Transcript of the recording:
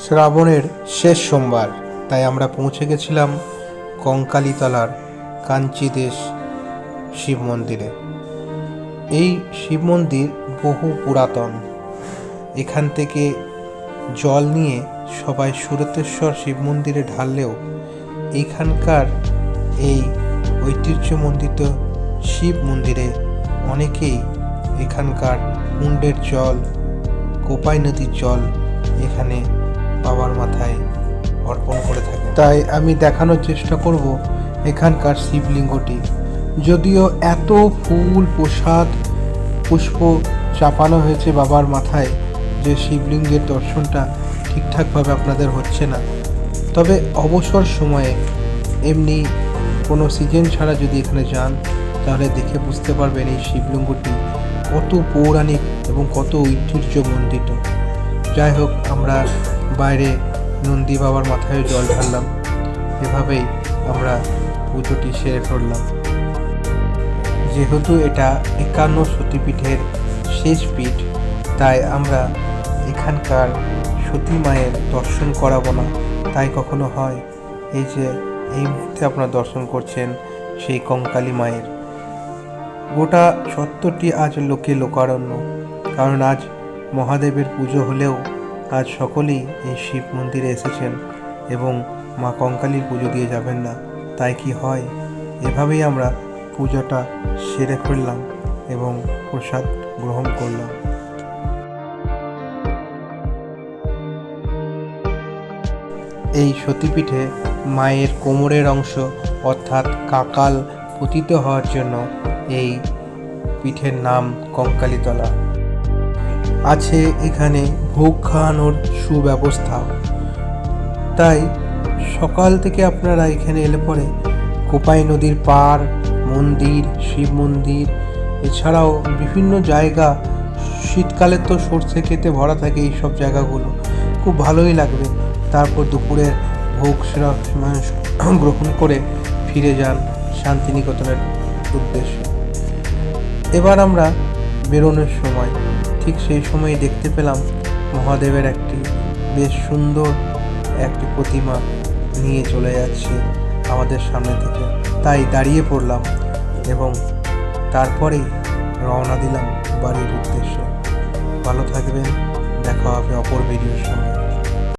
শ্রাবণের শেষ সোমবার, তাই আমরা পৌঁছে গেছিলাম কঙ্কালীতলার কাঞ্চিদেশ শিব মন্দিরে। এই শিব মন্দির বহু পুরাতন। এখান থেকে জল নিয়ে সবাই সুরতেশ্বর শিব মন্দিরে ঢাললেও এইখানকার এই ঐতিহ্যমণ্ডিত শিব মন্দিরে অনেকেই এখানকার কুণ্ডের জল, কোপাই নদীর জল এখানে বাবার মাথায় অর্পণ করে থাকে। তাই আমি দেখানোর চেষ্টা করব এখানকার শিবলিঙ্গটি। যদিও এত ফুল, প্রসাদ, পুষ্প চাপানো হয়েছে বাবার মাথায় যে শিবলিঙ্গের দর্শনটা ঠিকঠাকভাবে আপনাদের হচ্ছে না। তবে অবসর সময়ে এমনি কোনো সিজন ছাড়া যদি এখানে যান তাহলে দেখে বুঝতে পারবেন এই শিবলিঙ্গটি কত পৌরাণিক এবং কত ঐতিহ্যমণ্ডিত। যাই হোক, আমরা বাইরে নন্দী বাবার মাথায় জল ঢাললাম। এভাবেই আমরা পুজোটি সেরে ফেললাম। যেহেতু এটা 51 সতীপীঠের শেষ পীঠ, তাই আমরা এখানকার সতী মায়ের দর্শন করাবো না। তাই কখনো হয় এই যে এই মুহূর্তে আপনারা দর্শন করছেন সেই কঙ্কালী মায়ের। গোটা চত্বরটি আজ লোকে লোকারণ্য, কারণ আজ মহাদেবের পুজো হলেও আজ সকলেই এই শিব মন্দিরে এসেছেন এবং মা কঙ্কালীর পুজো দিয়ে যাবেন না। তাই কি হয়, এভাবেই আমরা পুজোটা সেরে ফেললাম এবং প্রসাদ গ্রহণ করলাম। এই সতীপীঠে মায়ের কোমরের অংশ অর্থাৎ কাকাল পতিত হওয়ার জন্য এই পীঠের নাম কঙ্কালীতলা। আছে এখানে ভোগ খাওয়ানোর সুব্যবস্থা। তাই সকাল থেকে আপনারা এখানে এলে পরে কোপাই নদীর পাড়, মন্দির, শিব মন্দির, এছাড়াও বিভিন্ন জায়গা, শীতকালে তো সর্ষে খেতে ভরা থাকে এই সব জায়গাগুলো, খুব ভালোই লাগবে। তারপর দুপুরের ভোগ গ্রহণ করে ফিরে যান শান্তিনিকেতনের উদ্দেশ্যে। এবার আমরা বেরোনোর সময় ঠিক সেই সময় দেখতে পেলাম মহাদেবের একটি বেশ সুন্দর একটি প্রতিমা নিয়ে চলে যাচ্ছে আমাদের সামনে থেকে। তাই দাঁড়িয়ে পড়লাম এবং তারপরেই রওনা দিলাম বাড়ির উদ্দেশ্যে। ভালো থাকবেন, দেখা হবে অপর ভিডিওর সঙ্গে।